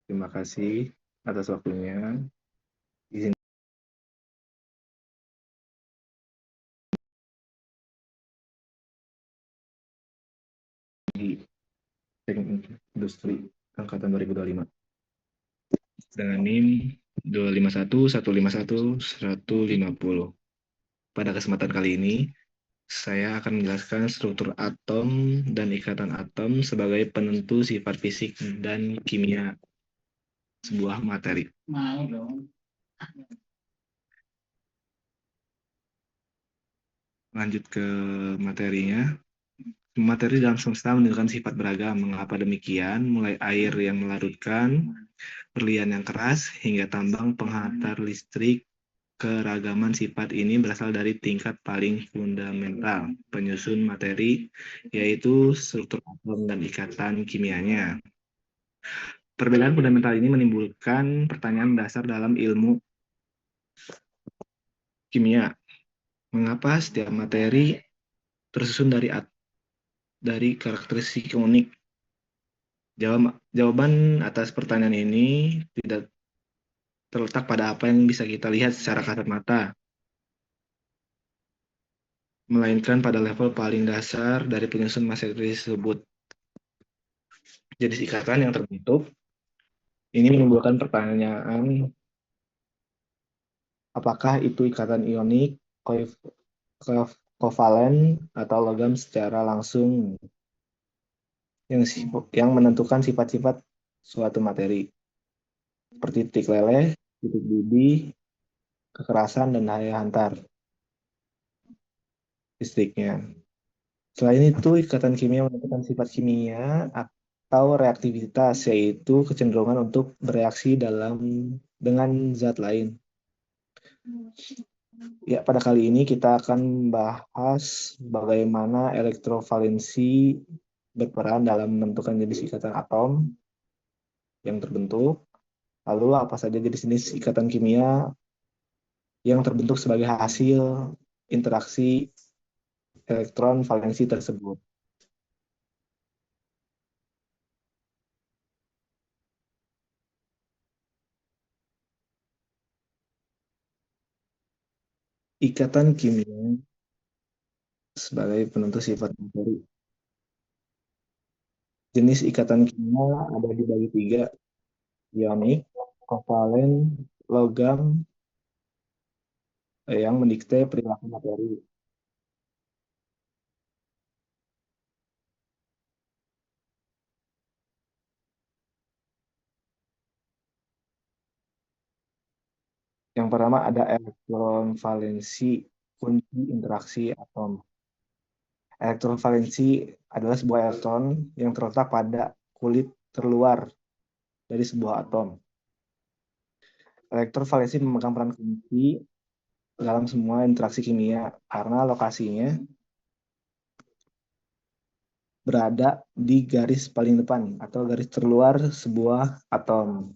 Terima kasih atas waktunya. Izin di Teknik Industri Angkatan 2025 dengan NIM 251.151.150. Pada kesempatan kali ini, saya akan menjelaskan struktur atom dan ikatan atom sebagai penentu sifat fisik dan kimia sebuah materi. Lanjut ke materinya. Materi dalam semesta menunjukkan sifat beragam. Mengapa demikian? Mulai air yang melarutkan, berlian yang keras, hingga tambang penghantar listrik. Keragaman sifat ini berasal dari tingkat paling fundamental penyusun materi, yaitu struktur atom dan ikatan kimianya. Perbedaan fundamental ini menimbulkan pertanyaan dasar dalam ilmu kimia. Mengapa setiap materi tersusun dari karakteristik unik? Jawaban atas pertanyaan ini tidak terletak pada apa yang bisa kita lihat secara kasat mata, melainkan pada level paling dasar dari penyusun materi tersebut. Jenis ikatan yang terbentuk ini menimbulkan pertanyaan, apakah itu ikatan ionik, kovalen, atau logam secara langsung yang menentukan sifat-sifat suatu materi, seperti titik leleh, titik didih, kekerasan, dan daya hantar listriknya. Selain itu, ikatan kimia menentukan sifat kimia atau reaktivitas, yaitu kecenderungan untuk bereaksi dengan zat lain. Ya, pada kali ini kita akan membahas bagaimana elektrovalensi berperan dalam menentukan jenis ikatan atom yang terbentuk, lalu apa saja jenis-jenis ikatan kimia yang terbentuk sebagai hasil interaksi elektron valensi tersebut. Ikatan kimia sebagai penentu sifat materi. Jenis ikatan kimia ada dibagi tiga, ionik, kovalen, logam, yang mendikte perilaku materi. Yang pertama ada elektron valensi, kunci interaksi atom. Elektron valensi adalah sebuah elektron yang terletak pada kulit terluar dari sebuah atom. Elektron valensi memegang peran kunci dalam semua interaksi kimia karena lokasinya berada di garis paling depan atau garis terluar sebuah atom.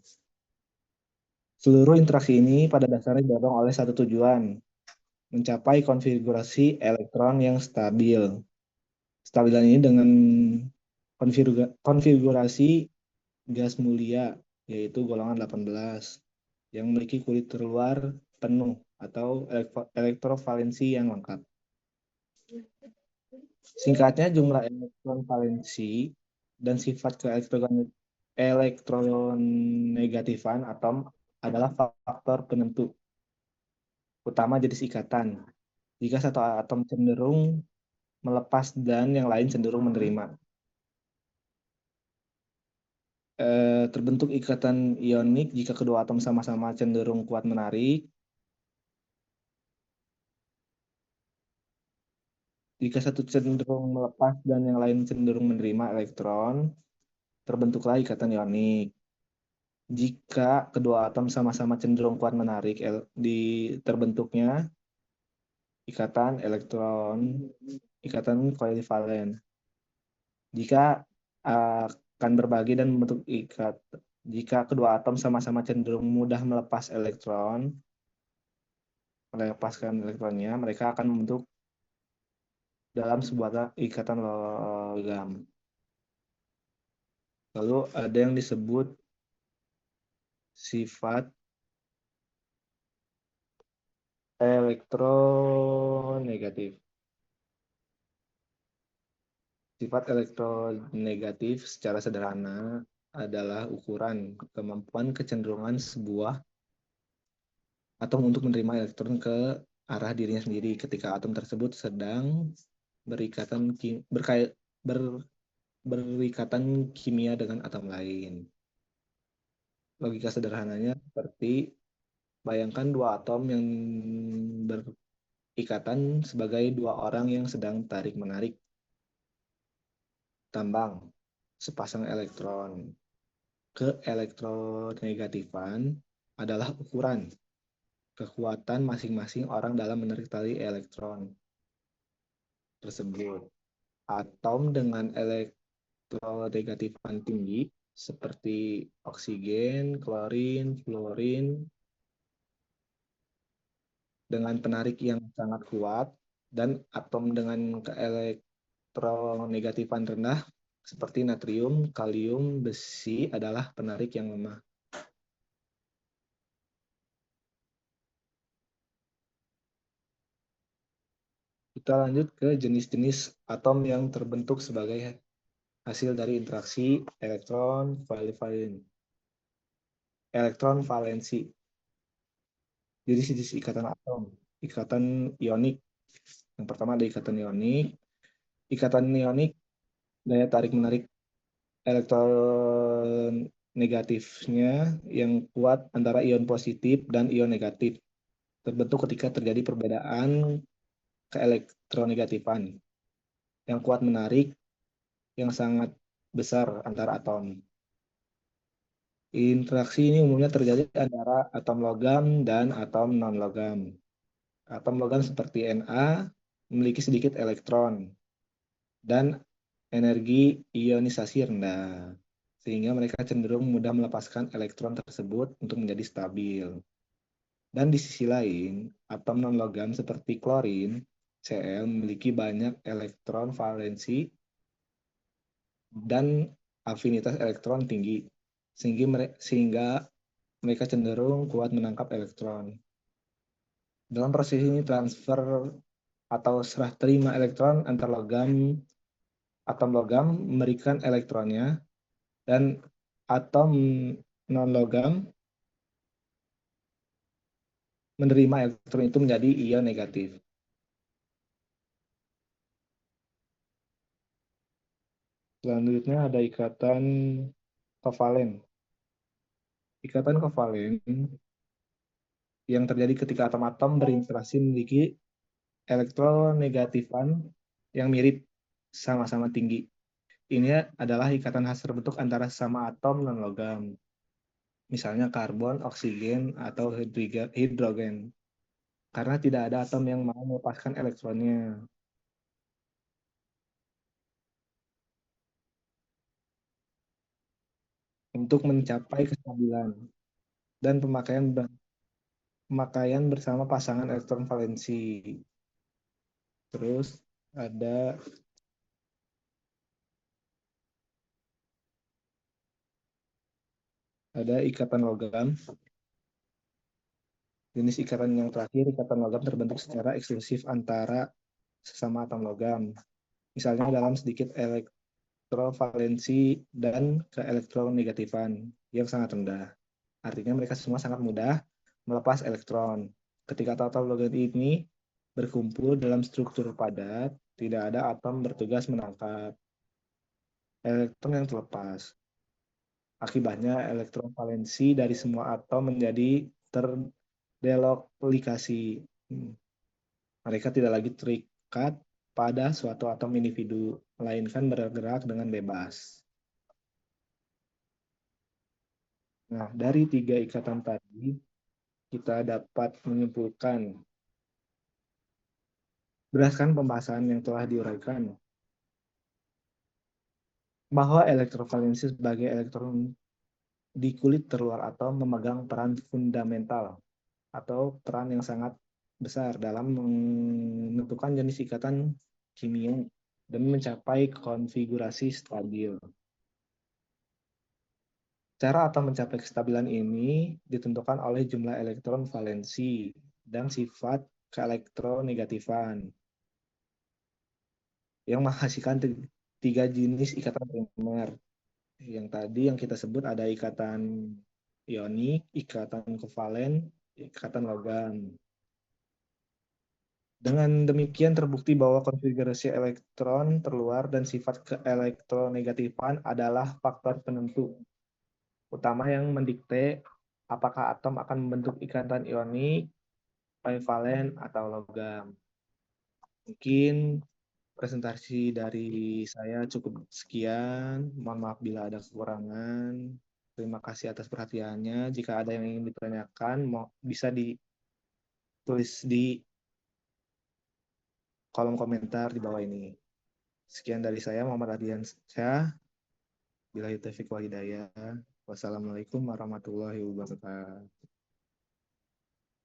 Seluruh interaksi ini pada dasarnya didorong oleh satu tujuan, mencapai konfigurasi elektron yang stabil. Stabilan ini dengan konfigurasi gas mulia, yaitu golongan 18, yang memiliki kulit terluar penuh atau elektrovalensi yang lengkap. Singkatnya, jumlah elektron valensi dan sifat elektronegatifan atom adalah faktor penentu utama jenis ikatan. Jika satu atom cenderung melepas dan yang lain cenderung menerima. Terbentuk ikatan ionik jika kedua atom sama-sama cenderung kuat menarik. Jika satu cenderung melepas dan yang lain cenderung menerima elektron, terbentuklah ikatan ionik. Jika kedua atom sama-sama cenderung kuat menarik, terbentuknya ikatan koivalen. Jika akan berbagi dan membentuk jika kedua atom sama-sama cenderung mudah melepaskan elektronnya, mereka akan membentuk dalam sebuah ikatan logam. Lalu ada yang disebut Sifat elektronegatif. Sifat elektronegatif secara sederhana adalah ukuran kemampuan kecenderungan sebuah atom untuk menerima elektron ke arah dirinya sendiri ketika atom tersebut sedang berikatan ber- berikatan kimia dengan atom lain. Logika sederhananya seperti bayangkan dua atom yang berikatan sebagai dua orang yang sedang tarik-menarik tambang sepasang elektron. Keelektronegatifan adalah ukuran kekuatan masing-masing orang dalam menarik tali elektron tersebut. Atom dengan elektronegatifan tinggi seperti oksigen, klorin, fluorin dengan penarik yang sangat kuat dan atom dengan keelektronegatifan rendah seperti natrium, kalium, besi adalah penarik yang lemah. Kita lanjut ke jenis-jenis atom yang terbentuk sebagai hasil dari interaksi elektron valensi. Jadi jenis ikatan atom, ikatan ionik. Yang pertama ada ikatan ionik. Ikatan ionik daya tarik menarik elektron negatifnya yang kuat antara ion positif dan ion negatif terbentuk ketika terjadi perbedaan keelektronegatifan yang kuat menarik yang sangat besar antara atom. Interaksi ini umumnya terjadi antara atom logam dan atom non-logam. Atom logam seperti Na memiliki sedikit elektron dan energi ionisasi rendah, sehingga mereka cenderung mudah melepaskan elektron tersebut untuk menjadi stabil. Dan di sisi lain, atom non-logam seperti klorin, Cl memiliki banyak elektron valensi dan afinitas elektron tinggi, sehingga mereka cenderung kuat menangkap elektron. Dalam proses ini transfer atau serah terima elektron antar atom logam memberikan elektronnya dan atom non-logam menerima elektron itu menjadi ion negatif. Selanjutnya ada ikatan kovalen. Ikatan kovalen yang terjadi ketika atom-atom berinteraksi memiliki elektronegatifan yang mirip sama-sama tinggi. Ini adalah ikatan khas terbentuk antara sesama atom non-logam, misalnya karbon, oksigen, atau hidrogen, karena tidak ada atom yang mau melepaskan elektronnya. Untuk mencapai kestabilan dan pemakaian bersama pasangan elektron valensi. Terus ada ikatan logam. Jenis ikatan yang terakhir, ikatan logam terbentuk secara eksklusif antara sesama atom logam. Misalnya dalam sedikit elektrovalensi dan keelektronegatifan yang sangat rendah. Artinya mereka semua sangat mudah melepas elektron. Ketika atom logam ini berkumpul dalam struktur padat, tidak ada atom bertugas menangkap elektron yang terlepas. Akibatnya elektron valensi dari semua atom menjadi terdelokalisasi. Mereka tidak lagi terikat pada suatu atom individu, melainkan bergerak dengan bebas. Nah, dari tiga ikatan tadi, kita dapat menyimpulkan berdasarkan pembahasan yang telah diuraikan bahwa elektrovalensi sebagai elektron di kulit terluar atom memegang peran fundamental atau peran yang sangat besar dalam menentukan jenis ikatan kimia demi mencapai konfigurasi stabil. Cara atau mencapai kestabilan ini ditentukan oleh jumlah elektron valensi dan sifat keelektronegatifan yang menghasilkan tiga jenis ikatan primer. Yang tadi yang kita sebut ada ikatan ionik, ikatan kovalen, ikatan logam. Dengan demikian terbukti bahwa konfigurasi elektron terluar dan sifat keelektronegatifan adalah faktor penentu utama yang mendikte apakah atom akan membentuk ikatan ionik, bivalen, atau logam. Mungkin presentasi dari saya cukup sekian. Mohon maaf bila ada kekurangan. Terima kasih atas perhatiannya. Jika ada yang ingin ditanyakan, bisa ditulis di kolom komentar di bawah ini. Sekian dari saya, Muhammad Ardian Syah. Billahi taufiq wal hidayah. Wassalamualaikum warahmatullahi wabarakatuh.